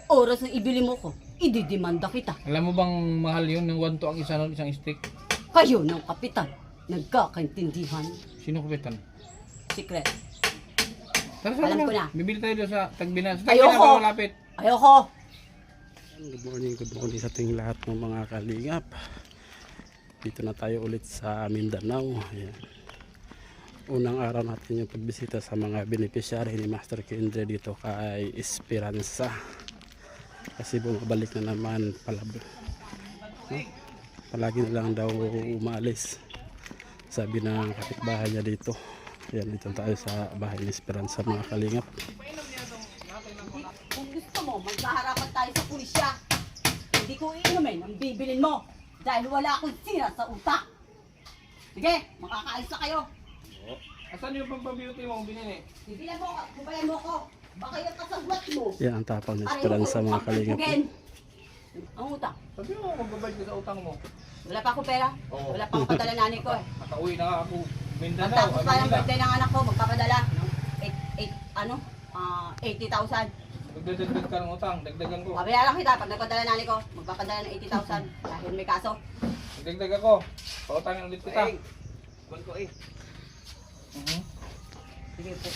oras na ibili mo ko, ididimanda kita. Alam mo bang mahal yun, yung 1 to ang isa nun, isang stick? Kayo ng kapitan, nagkakaintindihan. Sino kapitan? Secret. Tara, Alam ko na. Bibili tayo doon sa Tagbinas. Ayoko. Tagbinas, malapit. Ayoko! Good morning sa ating lahat ng mga kalingap. Dito na tayo ulit sa Mindanao. Ayan. Unang araw natin yung pagbisita sa mga beneficiary ni Master Kendre dito kay Esperanza. Kasi bumabalik na naman palagi na lang daw umalis. Sabi ng kapitbahay niya dito. Ayan, dito tayo sa bahay ni Esperanza mga kalingap. Kung gusto mo, magkaharapan tayo sa pulisya. Hindi ko iinumin ang bibilin mo dahil wala akong sira sa utak. Sige, makakaalis na kayo. Asan yung pampabeauty mo binili? Bibilan mo ko, kubayan mo ko. Baka yung kasagwat mo. Yan ang tapang ni Esperanza mga kalingap. Ang utang. Sabi mo, magbabayad ka sa utang mo. Wala pa ako pera. Oo. Wala pa akong padala nanay ko eh. Nakauwi na ako. Mindanao. Pagtapos pa ng Manila. birthday ng anak ko, magpapadala. 80,000. Magdadagdag ka ng utang. Dagdagan ko. Pabayaran kita pag nagpadala nanay ko, magpapadala ng 80,000. Dahil may kaso. Dagdag ako. Pautangin ulit kita. Kuwan ko eh. Sige po.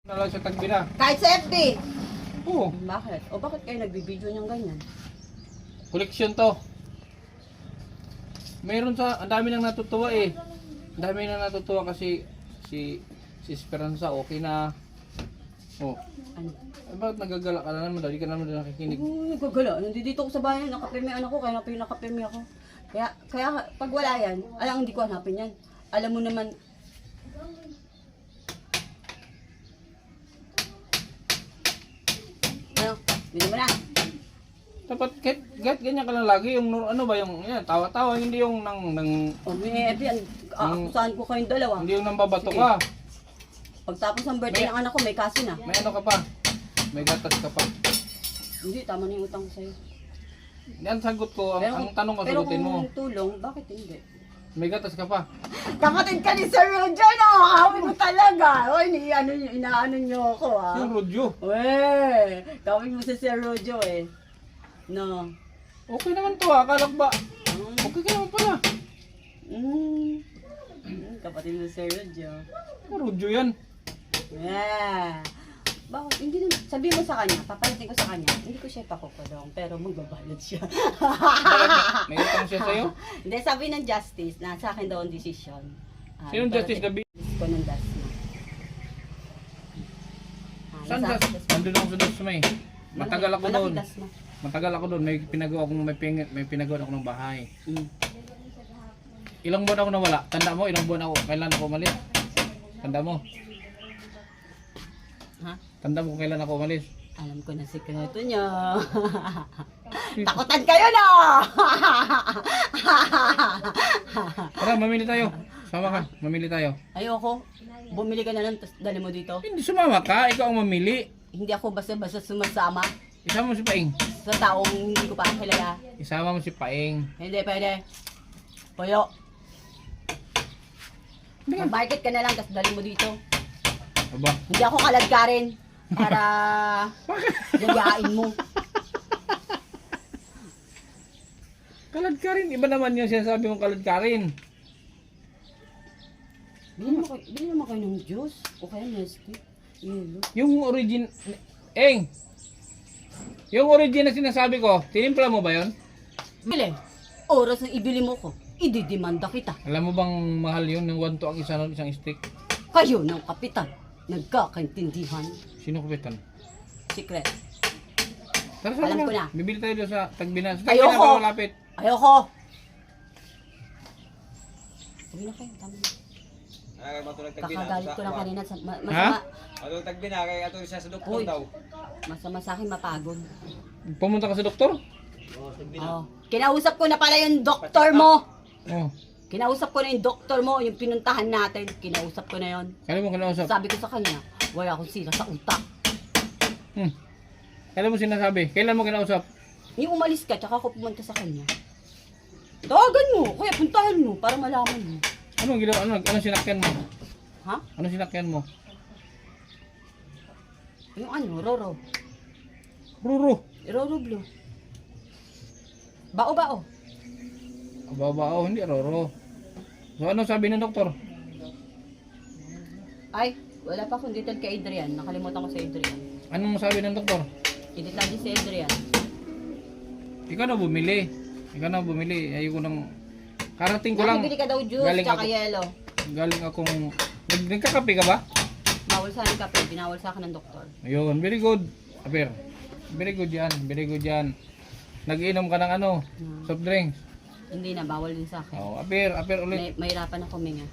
Nalang sa Tagbina. Kahit sa FB. Oo. Bakit? O bakit kayo nagbibideo niyang ganyan? Koleksyon to. Mayroon sa, ang dami nang natutuwa eh. Ang dami nang natutuwa kasi si Esperanza okay na. Oh. Ano? Eh, bakit nagagala ka na naman? Dali ka naman na nakikinig. Nagagala. Nandito ako sa bahay, nakapirmi anak ko, kaya nakapirmi ako. Kaya pag wala yan, alam hindi ko hanapin yan. Alam mo naman, ano, hindi mo na. Dapat kahit ganyan ka lang lagi. Yung ano ba yung yan, tawa-tawa. Hindi yung O may FB, akusahan ko kayong dalawa. hindi yung nambabato Sige. ka. Pagtapos ng birthday ng anak ko, may kaso na. May ano ka pa. May gatas ka pa. Hindi, tama na yung utang ko sa'yo. Yan sagot ko. Ang tanong ko sagutin mo. Pero kung tulong, bakit hindi? May gatas ka pa. Kapatid ka ni Sir Roger, nakakawin mo talaga. O, inaano niyo ako, ha? Yung Rodyo. Weh, kawin mo si Sir Roger, eh. No. Okay naman to ha. Akala ko ba? Okay ka naman pala. Kapatid mo si Sir Roger. Rodyo yan. Yeah. Bakit? Hindi naman. Sabi mo sa kanya, papalitin ko sa kanya, hindi ko siya ipakukulong, pero magbabalot siya. May utang siya sa'yo? Hindi, sabi ng justice na sa akin daw ang desisyon. Sinong Justice Gabi? Ko ng dasma. Saan Justice? Nandun ako sa Dasmay. Matagal ako doon. Dasma. Matagal ako doon. May pinagawa akong may pinagawa ako ng bahay. Ilang buwan ako nawala? Tanda mo, ilang buwan ako? Kailan ako umalis? Tanda mo? Ha? Tanda mo kung kailan ako umalis? Alam ko na sikreto niya. Takutan kayo na! Tara, mamili tayo. Sama ka, mamili tayo. Ayoko. Bumili ka na lang, tapos dali mo dito. Hindi sumama ka, ikaw ang mamili. Hindi ako basta-basta sumasama Isama mo si Paing. sa taong hindi ko pa kilala. Isama mo si Paing. Hindi pwede. Puyo. Mag-market ka na lang, tapos dali mo dito. Aba, Hindi ako kaladkarin para yayain mo. kalad ka rin. Iba naman yung sinasabi mong kalad ka rin. Bili naman kayo ng juice o kaya Nestle. Yelo. Yung origin... Eng! Yung origin na sinasabi ko, tinimpla mo ba yon? Bili. Oras na ibili mo ko, ididimanda kita. Alam mo bang mahal yun, yung 1 to ang isa nun, isang stick? Kayo ng kapitan, nagkakaintindihan. Sino kapitan? Secret. Tara, Alam ko na. Bibili tayo doon sa Tagbinas. Ayoko. Tagbinas ba malapit? Ayoko. Sabi na kayo, tama na. Matulog tagbina. Kakagalit ko lang kanina. Masama. Matulog tagbina kay ato siya sa doktor Uy. daw. Masama sa akin mapagod. Pumunta ka sa doktor? Oh, tagbina. Oh. Kinausap ko na pala yung doktor mo. Oh. Kinausap ko na yung doktor mo, yung pinuntahan natin. Kinausap ko na yon. Kailan mo kinausap? Sabi ko sa kanya, wala akong sira sa utak. Kailan mo sinasabi? Kailan mo kinausap? Yung umalis ka, tsaka ako pumunta sa kanya. Tawagan mo, kaya puntahan mo para malaman mo. Anong ginawa? Anong sinakyan mo? Ha? Anong sinakyan mo? Yung ano, Roro. Ruro. Roro Blue. Bao. Babao, hindi Roro. So ano sabi ng doktor? Ay, wala pa akong detail kay Adrian. Nakalimutan ko si Adrian. Anong sabi ng doktor? Edit lang din si Adrian. Ikaw na bumili. Ayoko nang karating ko lang. Nakibili ka daw juice, Galing tsaka ako. yellow. Galing akong nagkakape ka ba? Bawal sa akin kape, binawal sa akin ng doktor. Ayun, very good. Aper. Very good yan. Nag-inom ka ng ano? Soft drinks. Hindi na, bawal din sa akin. Oh, aper ulit. Mahirapan ako huminga.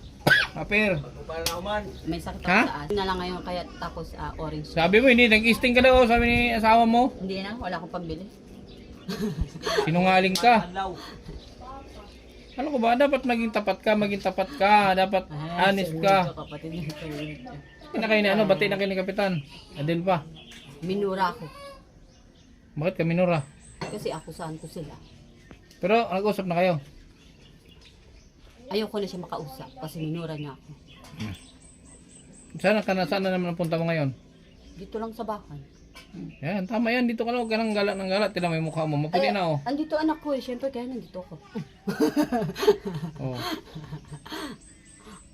Aper. Para na uman. May sakit ako Ha? sa asin. Na lang ngayon kaya tapos orange. Sabi mo hindi nag-isting ka daw, sabi ni asawa mo. Hindi na, wala akong pambili. Sinungaling ka. Anlaw. Ano ko ba? Dapat maging tapat ka. Dapat honest ka. Kapatid niya. Bati na kayo ni ano, bati na kayo ni Kapitan. Adel pa. Minura ako. Bakit ka minura? Kasi akusahan ko sila. Pero nag-usap na kayo. Ayoko na siya makausap kasi minura niya ako. Saan na naman ang punta mo ngayon? Dito lang sa bahay. Yan, tama yan. Dito ka lang, huwag ka ng galat ng galat. Tila may mukha mo. Maputi na oh. Andito anak ko eh. Siyempre kaya nandito ako.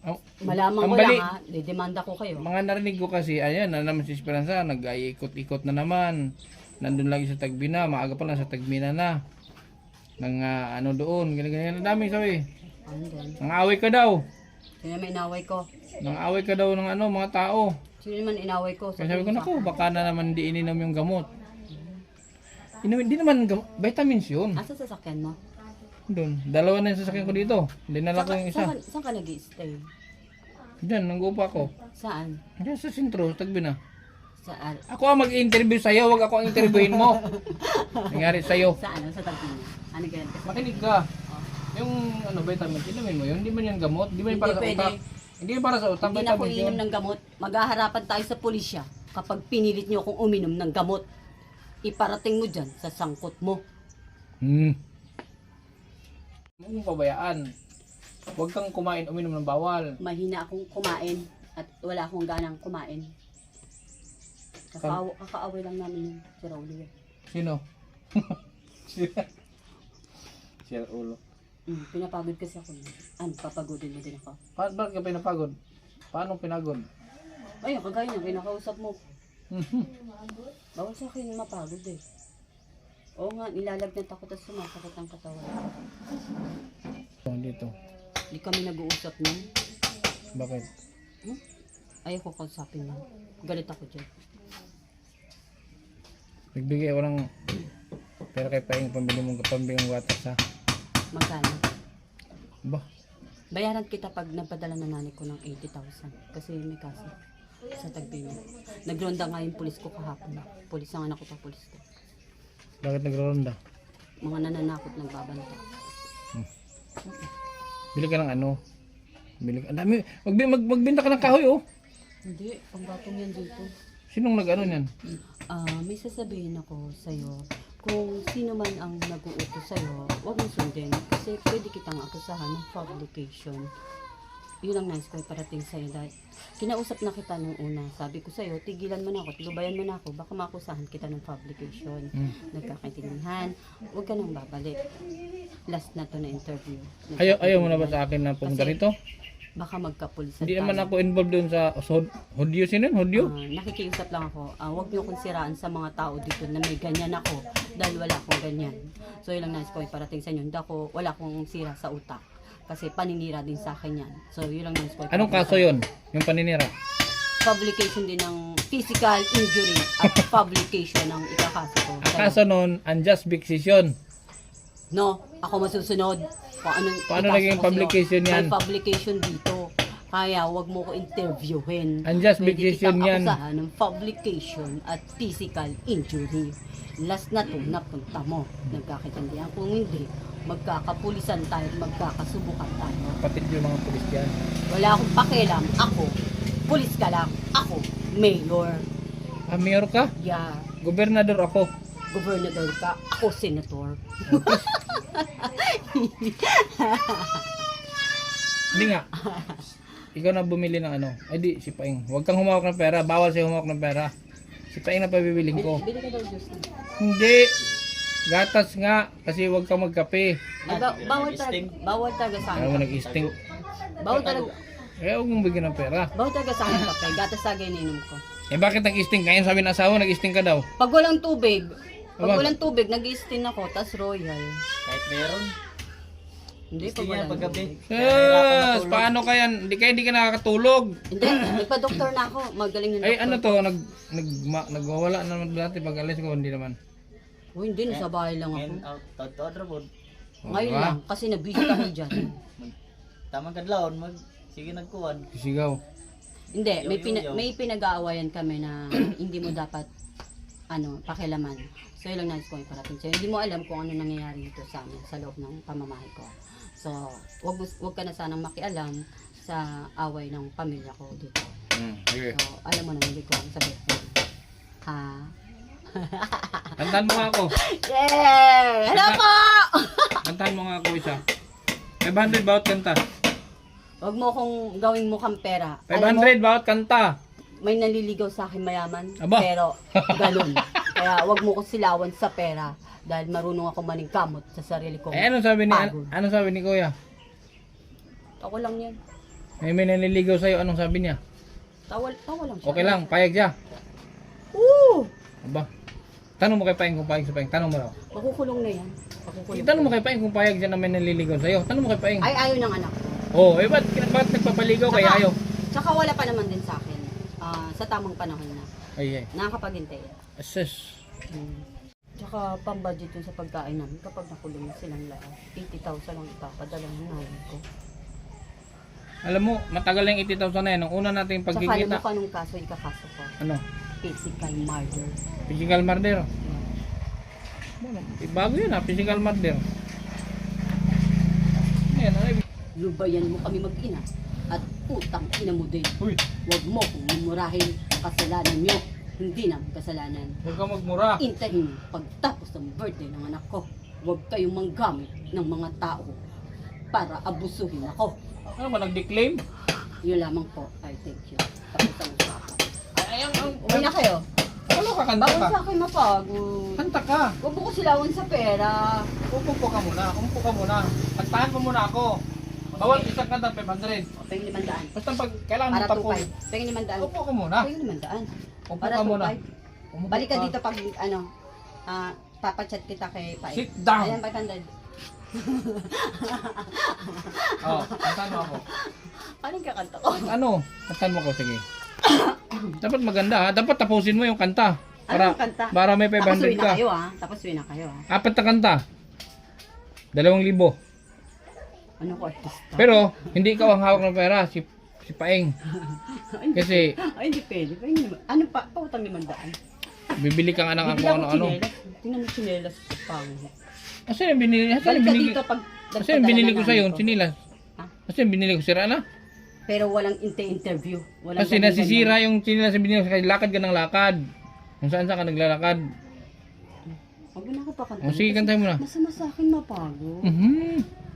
Oh. Malaman Ang ko bali- lang ha. Didemanda ko kayo. Mga narinig ko kasi, ayan, na naman si Esperanza, nag-iikot-ikot na naman. Nandun lagi sa Tagbina, maaga pa lang sa Tagbina na. Nang ano doon, ganyan-ganyan. Ang dami sabi. Ano din? Nang away ka daw. Sino naman inaway ko? Nang away ka daw ng ano, mga tao. Sino naman inaway ko? Kaya sabi ko, naku, baka na naman hindi ininom yung gamot. Hindi naman vitamins yun. Asa sasakyan mo? Doon. Dalawa na yung sasakyan ko dito. Dinala ko yung isa. Saan ka nag-i-stay? Diyan, nanggupa ako. Saan? Diyan sa sentro, Tagbina. Saan? Ako ang mag-interview sa'yo, wag ako ang interviewin mo. Nangyari sa'yo. Saan? Sa Tagpina? Ano ganyan? Makinig ka. Yung ano, vitamins, inumin mo yun. Hindi man yan gamot. Hindi man yan para sa Hindi utak. Hindi yan para sa utak. Hindi na ako Vitamins iinom yun. ng gamot. Maghaharapan tayo sa pulisya kapag pinilit niyo akong uminom ng gamot. Iparating mo dyan sa sangkot mo. Huwag mong pabayaan. Huwag kang kumain, uminom ng bawal. Mahina akong kumain at wala akong ganang kumain. Kakaaway lang namin yung si Rowley. Sino? Sir ulo. Pinapagod kasi ako. Papagodin mo din ako. Bakit ka pinapagod? Paano pinagod? Ayun, kagaya niya, kinakausap mo. Bawal sa akin mapagod eh. Oo nga, nilalagnat ako tapos sumasakit ang katawan. Dito. Hindi kami nag-uusap nun. Bakit? Ayaw ko kausapin nun. Galit ako dyan. Nagbigay ako ng pera kay Paing pambiling water sa. Magkano? Ba? Bayaran kita pag nagpadala na nanay ko ng 80,000. Kasi may kaso sa Tagbina. Nagronda nga yung pulis ko kahapon. Pulis ang anak ko pa pulis ko. Bakit nagroronda? Mga nananakot nagbabanta. Bili ka ng ano? Ang dami. Magbenta ka ng kahoy oh. Hindi, panggatong yan dito. Sinong nag-ano niyan? May sasabihin ako sa'yo. Kung sino man ang nag-uutos sa'yo, huwag mo sundin. Kasi pwede kitang akusahan ng publication. Yun ang nice ko parating sa'yo. Dahil kinausap na kita nung una. Sabi ko sa'yo, tigilan mo na ako, tilubayan mo na ako. Baka makusahan kita ng publication. Nagkakaintindihan. Huwag ka nang babalik. Last na to na interview. Ayaw mo na ba sa akin na pumunta Kasi- rito? Baka magkapulisan Hindi naman tayo. ako involved doon sa Hodyo. Sino yun? Hodyo? Nakikiusap lang ako. Huwag niyo akong siraan sa mga tao dito na may ganyan ako dahil wala akong ganyan. So yun lang nais ko iparating sa inyo. Hindi ako, wala akong sira sa utak. Kasi paninira din sa akin yan. So yun lang nais ko iparating Anong kaso sa inyo. yun? Yung paninira? Publication din ng physical injury at publication ng ikakaso ko. Ang kaso nun, unjust vexation. No, ako masusunod. Kung anong Paano ikaso naging ko publication sa'yo. yan? May publication dito. Kaya wag mo ko interviewin. Unjust Pwede vexation kitang yan. akusahan ng publication at physical injury. Last na to, napunta mo. Nagkakaintindihan. Kung hindi, magkakapulisan tayo at magkakasubukan tayo. Kapatid yung mga pulis yan. Wala akong pakialam. Ako, pulis ka lang. Ako, mayor. Ah, mayor ka? Yeah. Gobernador ako. Gobernador ka. Ako, senator. Hindi nga. Ikaw na bumili ng ano. Ay di, si Paing. Huwag kang humawak ng pera. Bawal sa'yo humawak ng pera. Si Paing na pabibiling ko. Bili ka daw juice. Hindi. Gatas nga. Kasi huwag ka magkape. Ay, bawal talaga sa Ayaw mo akin. nag-isting. Bawal talaga. Eh, huwag mong bigyan ng pera. Bawal talaga sa akin kape. Gatas talaga ininom ko. Eh, bakit nag-isting? Kaya sabi ng asawa, nag-isting ka daw. Pag walang tubig, Aba. nag-i-steam ako, tas royal. Kahit meron. Hindi, Gusto pag niya wala. paggabi. Yes! Paano kaya? Hindi ka nakakatulog. Hindi, nagpa-doktor na ako. Magaling yung Ay, doktor. ano to? Nagwawala naman dati pag alis ko, hindi naman. Uy, hindi, nasa bahay lang ako. Ngayon, out rabod. Ngayon lang, kasi nag-visit ako dyan. Tamang kadlawon, sige nagkuhan. Sisigaw. Hindi, Yo. may pinag-aawayan kami na hindi mo dapat pakialaman. So, yun lang nais ko iparating sa'yo. Hindi mo alam kung ano nangyayari dito sa amin, sa loob ng pamamahay ko. So, wag ka na sanang makialam sa away ng pamilya ko dito. Okay. So, alam mo naman, hindi ko ang sabi ko. Kantahan mo nga ako. Yeah! Hello po! Kantahan mo nga ako isa. 500 bawat kanta. Huwag mo akong gawing mukhang pera. Alam mo, 500 bawat kanta. may naliligaw sa akin mayaman, Aba. pero ganun. Kaya wag mo ko silawan sa pera dahil marunong ako maningkamot sa sarili ko. Eh, ano sabi Pagod. ni Kuya? Tawa lang yan. May nanliligaw sa'yo, anong sabi niya? Tawa lang siya. Okay lang, payag siya. Oo! Aba. Tanong mo kay Paing kung payag sa Paing. Tanong mo raw. Makukulong na yan. Makukulong. Tanong mo kay Paing kung payag siya na may nanliligaw sa'yo. Tanong mo kay Paing. Ay, ayaw ng anak. Oh, eh ba't nagpapaligaw kay Tsaka- ayaw? Tsaka wala pa naman din sa akin. Sa tamang panahon na. Ay, Nakakapaghintay. assess. Tsaka pambudget yun sa pagkain namin kapag nakulong na silang lahat. 80,000 lang ipapadala ng nanay ko. Alam mo, matagal na yung 80,000 na yan. Nung una natin Tsaka alam mo pagkikita. kung anong kaso ikakaso ko. Ano? Physical murder. Physical murder. Bago yun ha, physical murder. Ayan, ano ibig? Lubayan mo kami mag-ina at putang ina mo din. Uy, Huwag mo kung mumurahin kasalanan nyo. Hindi na kasalanan. huwag ka magmura. Intahin pagtapos ng birthday ng anak ko. Huwag kayong manggamit ng mga tao para abusuhin ako. Ano ba, nag-declaim? Yun lamang po. I thank you. Tapos ang usapan. Ay, Uwi na kayo. ano ka, kanta Bawal ka? sa akin mapagod. Kanta ka. Huwag mo ko silawan sa pera. Umupo ka muna. Kantahan mo muna ako. Bawal isang kanta 500. Pengin 500. Basta pag kailangan Para mo tapos. 2.5. Pengin 500. Upo ka muna. Pengin 500. Upo Para ka muna. 2.5. Umupo Balik ka ka. dito pag papachat kita kay Pai. Sit down. Ayan, 500. Oh, kantahan mo ako. Anong kakanta ko? Ano? Kantahan mo ako, sige. Dapat maganda ha. Dapat tapusin mo yung kanta. Anong kanta? Para may Tapos 500 uwi na ka. kayo ha. Tapos uwi na kayo ha. 4 na kanta. 2,000. Ano ko artista? Pero, hindi ikaw ang hawak ng pera. Si Paeng. Kasi, Ay, hindi pwede. Pengin naman. Ano pa? Pautang 500. bibili ka nga ng Bibili kung ako ano-ano. tsinelas. Tingnan mo tsinelas ko pangit. Kasi yung binili, Balik ka binili, dito pag kasi yung binili ko sa'yo, nanay ko. sinilas. Ha? Kasi yung binili ko sira na. Pero walang interview. Walang Kasi ganyan-ganyan. nasisira yung sinilas yung binili ko. Kasi lakad ka ng lakad. Kung saan ka naglalakad. Huwag mo na ako pakanta. O sige, kantahin mo na. Masama sa akin mapagod.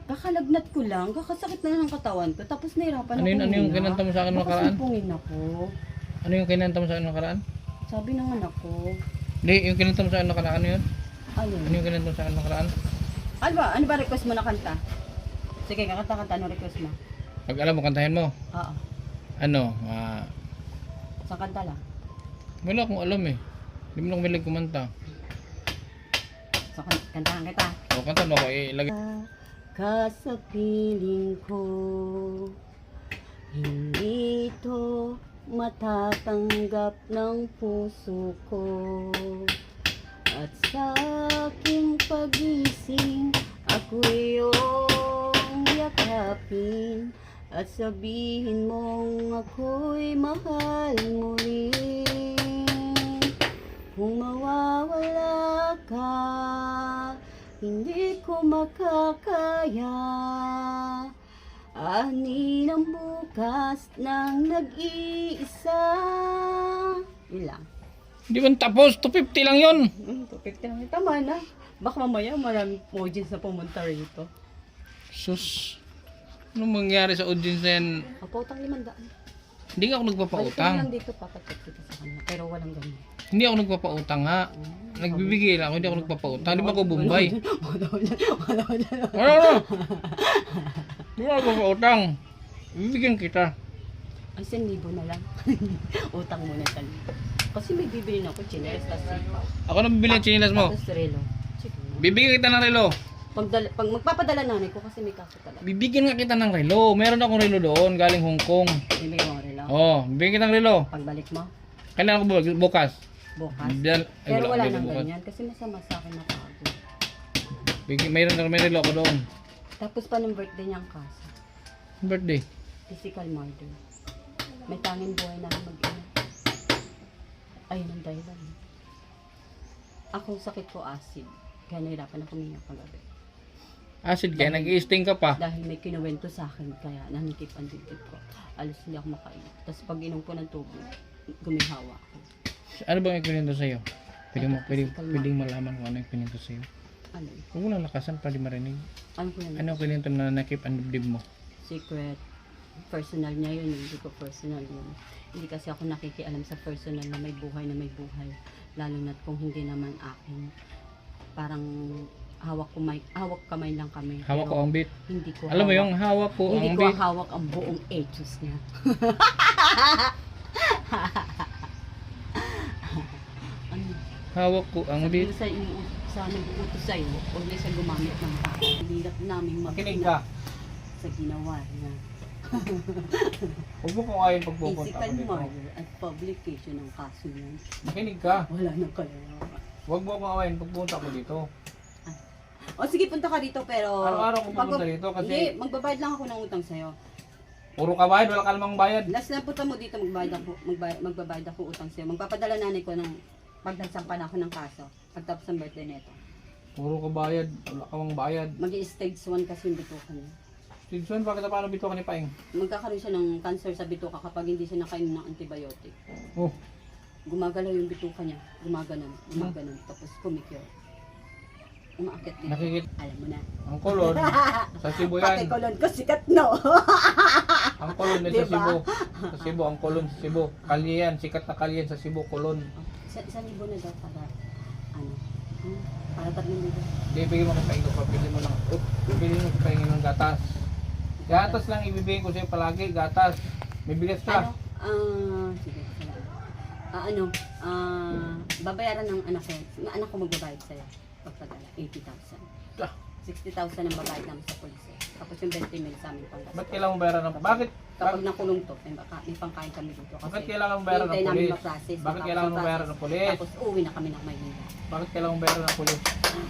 Kakalagnat ko lang, kakasakit na ng katawan ko, tapos nahirapan Ano yun, ako ano yung huminga. kinanta mo sa akin nung nakaraan? Makasumpungin ako. Ano yung kinanta mo sa akin nung nakaraan? Sabi ng anak ko, Hindi, yung kinanta mo sa akin nung nakaraan, ano yun? ano? Ano yung kinanta mo sa akin nung nakaraan? Ano ba request mo na kanta? Sige, kakanta-kanta, ano request mo? Pag alam mo, kantahin mo. Oo, Ano, sa kanta lang. wala akong alam eh. Hindi mo lang milig kumanta. So, kantahan kita. O, kanta mo ako, ilagay. Ka sa piling ko, hindi ito matatanggap ng puso ko. At sa aking pagising, ako'y iyong yakapin. At sabihin mong ako'y mahal mo rin. Kung mawawala ka, hindi ko makakaya. Ani ng bukas ng nag-iisa. Yun lang. Hindi man tapos, 250 lang yun. 250 lang. Tama na. Baka mamaya maraming audience na pumunta rito. Sus, anong mangyari sa audience na yan? Kapotang 500. Hindi ako Balik ka nagpapautang. lang dito, papacheck kita sa kanya. Pero walang ganun. Hindi ako nagpapautang nga. Nagbibigay lang ako, hindi ako nagpapautang. Di ba ako Bombay? Ano? Di ba ako nagpapautang? Bibigyan kita. Ay, 1,000 na lang. Utang mo na tayo. Kasi may bibili na ako, chinelas, tapos Ako na bibili ang chinilas mo. tapos relo. Sige. Bibigyan kita ng relo. Pag magpapadala nanay ko kasi may kaso talaga. Bibigyan nga kita ng relo. Meron akong relo doon, galing Hong Kong. Bibigyan mo ang relo. Oh, bibigyan kita ng relo. Pagbalik mo, Kailan ako bukas? bukas. Pero wala nang ganyan kasi masama sa akin na pagod. May relo ako doon. Tapos pa ng birthday niyang kaso. Birthday. Physical murder. May tanging buhay na mag-ina. Ayun ang dahilan. Ako sakit ko acid. Kaya nahirapan ako umiyak kagabi. Acid kaya nag-i-sting ka pa. Dahil may kinuwento sa akin, kaya nanikip ang dibdib ko. Alas hindi ako makaiyak. Tapos pag inom ko ng tubig, gumihawa ako. Ano bang ikwento sa'yo? Pwedeng malaman kung ano yung kwento sa'yo. Ano? Huwag mo lang lakasan para di marinig. Ano ko yan? Ano ang kwento na nakip ang dibdib mo? Secret. Personal niya yun, hindi ko personal yun. Hindi kasi ako nakikialam sa personal na may buhay. Lalo na kung hindi naman akin. Parang hawak kamay lang kami. Hawak ko Pero ang bit. Hindi ko Alam mo hawak. yung hawak ko Hindi ang ko bit. hawak ang buong edges niya. Ano? Hawak ko ang bit. Sabihin sa nag-uutos sa'yo, huwag na siya gumamit ng tao. Hirap namin Makinig ka. sa ginawa niya. Huwag mo kung ayaw pagpupunta Physical ko dito. murder at publication ng kaso niya. Makinig ka. Wala nang kalalawa. Huwag mo kung ayaw pagpunta ko dito. O sige, punta ka dito pero... Araw-araw ko pupunta dito kasi- Hindi, magbabayad lang ako ng utang sa'yo. Puro ka bayad, wala ka namang bayad. Last na punta mo dito, magbabayad ako utang sa'yo. Magpapadala nanay ko ng pagdagsampan ako ng kaso. Pagtapos ng birthday nito. Puro ka bayad, wala ka namang bayad. Mag-i-stage 1 kasi yung bituka niya. Stigson, bakit paano bito ka ni Paing? Magkakaroon siya ng cancer sa bituka kapag hindi siya nakainom ng antibiotic. Oh, Gumagalaw yung bituka niya. Gumaganon. Tapos kumikyo. Umaakit dito. nakikita. Alam mo na. Ang kolon, sa Cebu Pati yan. kolon ko sikat, no? Ang kolon din sa Diba? Cebu. Sa Cebu, ang kolon sa Cebu. Kalye yan, sikat na kalye yan sa Cebu, kolon. Sa libo na daw para, ano, para 3,000. Hindi, bigyan mo ng Paing ko, pabili mo ng, bibili mo sa Paing ng gatas. Gatas lang ibibigay ko sa'yo palagi, gatas. May bigas Ano? ka. Sige, salamat. Babayaran ng anak ko. Yung anak ko magbabayad sa'yo. Pagpadala, 80,000. Ah. 60,000 ang babayad namin sa police. Tapos yung 20 mil sa amin pang Ba't kailangan mo bayaran ng, bakit? Kapag nakulong to, may pangkain kami dito. Bakit kailangan mo bayaran ng hintay namin pulis? ma-process, Bakit matapos kailangan mo ma-process. bayaran ng pulis? Tapos uwi na kami ng Maynila. Bakit kailangan mo bayaran ng pulis?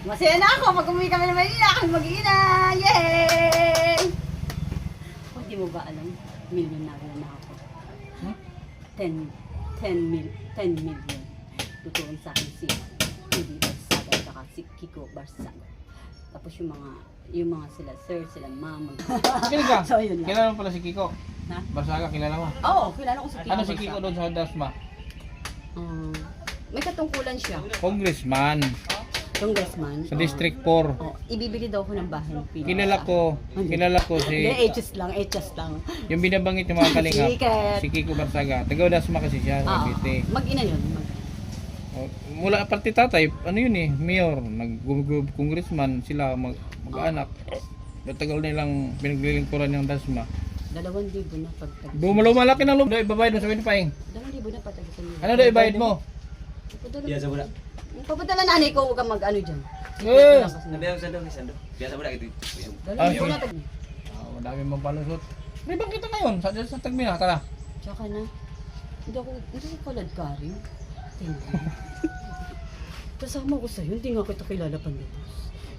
Masaya na ako pag umuwi kami ng Maynila. Kami mag-iina! Yay! O, di mo ba alam? Milyonaryo na ako. Hmm? 10 million. Tutuin sa akin si Pidi Barsaga at saka si Kiko Barsaga. Tapos yung mga sila sir, sila mama. Kinig ka. So, yun lang. Kilala mo pala si Kiko? Ha? Barsaga, kilala mo? Oo, kilala ko si Kiko Ano si Barsaga. Kiko doon sa Dasma? May katungkulan siya. Congressman Congressman. sa District 4. Oh, ibibili daw ko ng bahay ng Pidi Kilala ko Hindi, si HS lang. yung binabanggit yung mga kalingap. Sikat. Si Kiko Barsaga. Taga Dasma kasi siya sa Oo. Cavite. Mag-ina yun. Oh, mula parte tatay, ano yun eh, mayor, congressman sila mag-anak. Matagal nilang pinaglilingkuran ng Dasma. 2,000 na pagtag. Malaki ng loob. Ibabayad mo sa Paing. 2,000 na pagtag. Ano daw ibayad mo? Biasa budak. Papadala nanay ko, huwag kang mag-ano dyan. Eh! Nabiyak sa dong isang do. Biasa budak itu. 2,000 na tag. Madami mong palusot. Ribang kita ngayon sa Tagmina, tara. Tsaka na, hindi ako kalad ka rin. Kasama ko sa'yo, hindi nga kita kilala pa nito.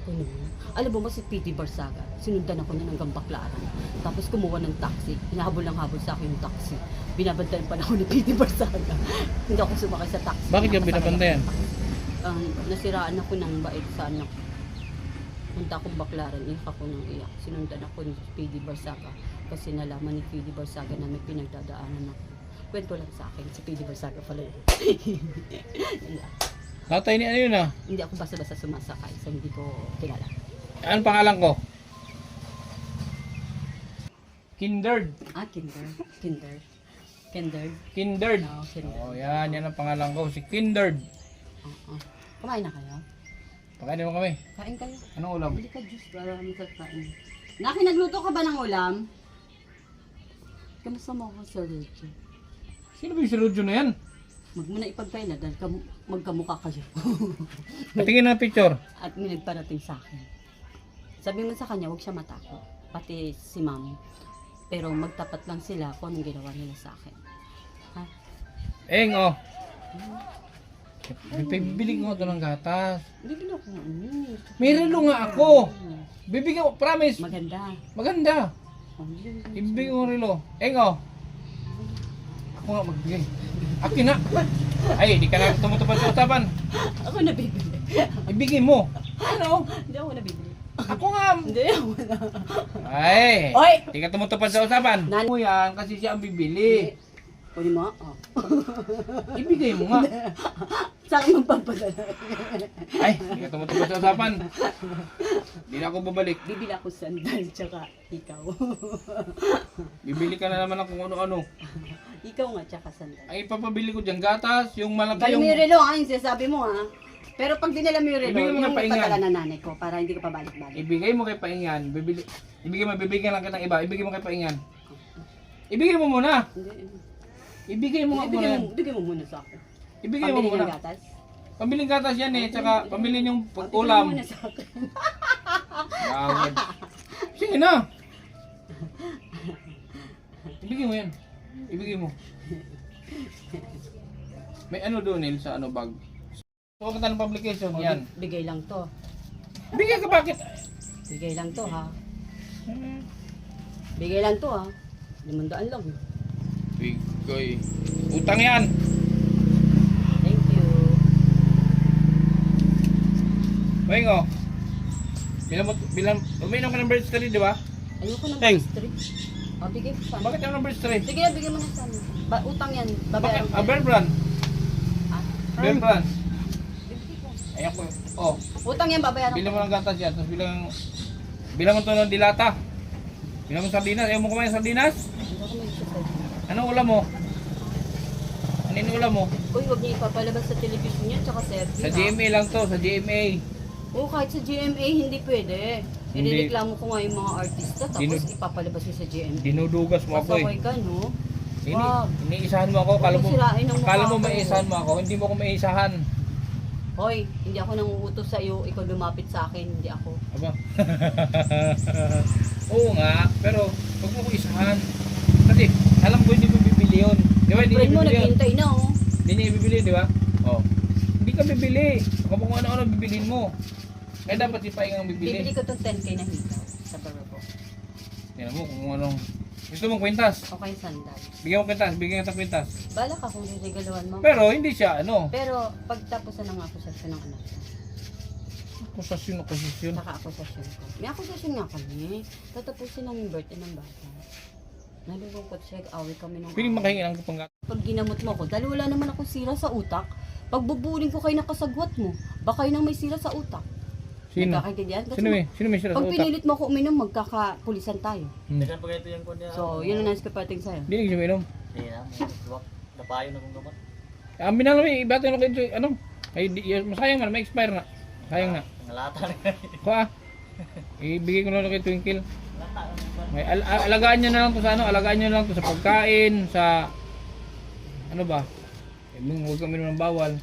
Ano? Alam mo ba si P.T. Barsaga? Sinundan ako niya hanggang Baclaran. Tapos kumuha ng taxi. Hinahabol sa akin yung taxi. Binabantayan pa na ako ni P.T. Barsaga. Hindi ako sumakay sa taxi. Bakit ka binabantayan? Nasiraan ako ng bait sa anak. Punta akong Baclaran, iyak ako ng iyak. Sinundan ako ni P.D. Barsaga kasi nalaman ni P.D. Barsaga na may pinagdadaanan ako. Kwento lang sa akin, si P.D. Barsaga pala yun. Yun lang. Tatay ni ano yun ah? Hindi ako basta-basta sumasakay sa hindi ko kilala. Anong pangalan ko? Kinderd. Kinder. Kindred. Kindred. Oo, Kindred. Oh, yan ang pangalan ko, si Kindred. Oo. Kumain na kayo? Pakainin mo kami. Kain kayo. Anong ulam? Hindi ka juice para magkakain. Naki, nagluto ka ba ng ulam? Kamusta mo ako sa leche? Sino ba yung si Rodjo na yan? Huwag mo na ipagkaila dahil magkamukha kayo. Patingin na picture. At may nagparating sa akin. Sabi mo sa kanya, huwag siya matakot. Pati si ma'am. Pero magtapat lang sila kung anong ginawa nila sa akin. Ha? Eng, oh. Bibili ko ito ng gatas. Bibili ako. May relo nga ako. Bibigyan ko, promise. Maganda. Maganda. Oh, Ibigay ko relo. Eng, oh. Ako nga magbigay. Akin na. Ay, di ka na tumutupad sa usapan. Ako na bibili. Ibigay mo. Ano? Hindi ako na bibili. Ako nga. Hindi ako na. Ay, Oy! di ka tumutupad sa usapan. Nan- Mo yan kasi siya ang bibili. Kunin mo? Oh. Ibigay mo nga. Sa akin magpapadala. Ay, di ka tumutupad sa usapan. Di na ako babalik. Bibili ako sandal, tsaka ikaw. Bibili ka na naman ng kung ano-ano. Ikaw nga, tsaka sandal. Ay, papabili ko dyan gatas, yung malaki Bali yung... mo yung relo, ha? Yung sinasabi mo, ha? Pero pag dinala mo yung relo, Ibigay mo yung ng paingan. ipadala na nanay ko para hindi ka pabalik-balik. Ibigay mo kay Paingan. Bibigyan lang kita ng iba. Ibigay mo kay Paingan. Ibigay mo muna. Hindi. Ibigay mo nga muna yan. Bigay mo muna sa akin. Ibigay mo Pambili muna. ng gatas? Pambiling gatas yan eh. Tsaka pambilin yung Bigay ulam. mo muna sa akin. Bawad. Sige na. Ibigay mo yan. Ibigay mo. May ano doon Neil sa ano bag. Pagkakita ng publication yan. Bigay lang to. Bigay ka bakit? Bigay lang to, ha? Bigay lang to, ha? 500 lang. Bigay. Utang yan. Thank you. Wengo. Uminom ka ng bird story, di ba? Ayoko ng Teng. street. O, bigay ko sana. Bakit yung ng bird story? Sige, bigay mo na sana. Utang yan. Bakit? Babayaran ko. Bear brand. Ah, Bear brand. bibigay ko. Ayan ko. Oh, Utang yan, babayaran bilang ko. mo ng gatas yan. Tapos bilang mo ito ng dilata. Bilang mo sardinas. Ayaw mo kumain ng sardinas? Hindi ako may isa sa'yo. Anong ulam mo? Anong ulam mo? Uy, huwag niyo ipapalabas sa television yan, tsaka service. Sa GMA lang to, sa GMA. Oo, kahit sa GMA, hindi pwede. Hindi. Inireklamo ko nga yung mga artista, tapos Dinu- ipapalabas yun sa GMA. Dinudugas mo ako eh. Pasaway ka, no? Wag. Iniisahan mo ako. Kala mo, Huwag mo sirain ang mukha kala mo ko. maisahan mo ako. Hindi mo ako maisahan. Hoy, hindi ako nangungutos sa iyo, ikaw lumapit sa akin, hindi ako. Aba. Oo nga, pero huwag mo ko isahan. Kasi alam ko hindi mo bibili yun. Di ba? Hindi Friend niya mo, bibili yun. naghihintay na, oh. Hindi niya bibili, di ba? Oh. Hindi ka bibili. Kung ano-ano bibilin mo. Kaya dapat si Paing ang Bibili bibili. ko tong 10k na hitaw sa baro ko. Tingnan mo kung anong... Gusto mong kwintas. Okay, sandal. Bigyan mo kwintas, bigyan kita kwintas. Bala ka kung regaluhan mo. Pero hindi siya ano. Pero pagtapusan ng akusasyon ng anak ko, Akusasyon. saka akusasyon ko. May akusasyon nga kami. Tatapusin ng yung birthday ng bata. Nalulungkot siya, away kami ng Piling makahingi ng kapanggat. Pag ginamot mo ako, dahil wala naman akong sira sa utak, pagbubuling ko kayo nakasagwat mo, baka yun ang may sira sa utak. Sino? Nagkakaintindihan? Kasi Sino may sira sa pag utak? pinilit mo ako uminom, magkakapulisan tayo. Hindi. Kan pa ito yung kunya. So, yun ang nais ko pating sa'yo. Hindi nagsiya minom. Hindi na, may napayo na kong gamot. Amin na lang iba tayo kayo ano? Ay, masayang man, may expire na. Sayang na. Nalata na. Kuha. Ibigay ko na lang kay Twinkle. Nalata na. May alagaan niyo na lang to sa ano, alagaan niyo na lang to sa pagkain, sa ano ba? Huwag kami naman bawal.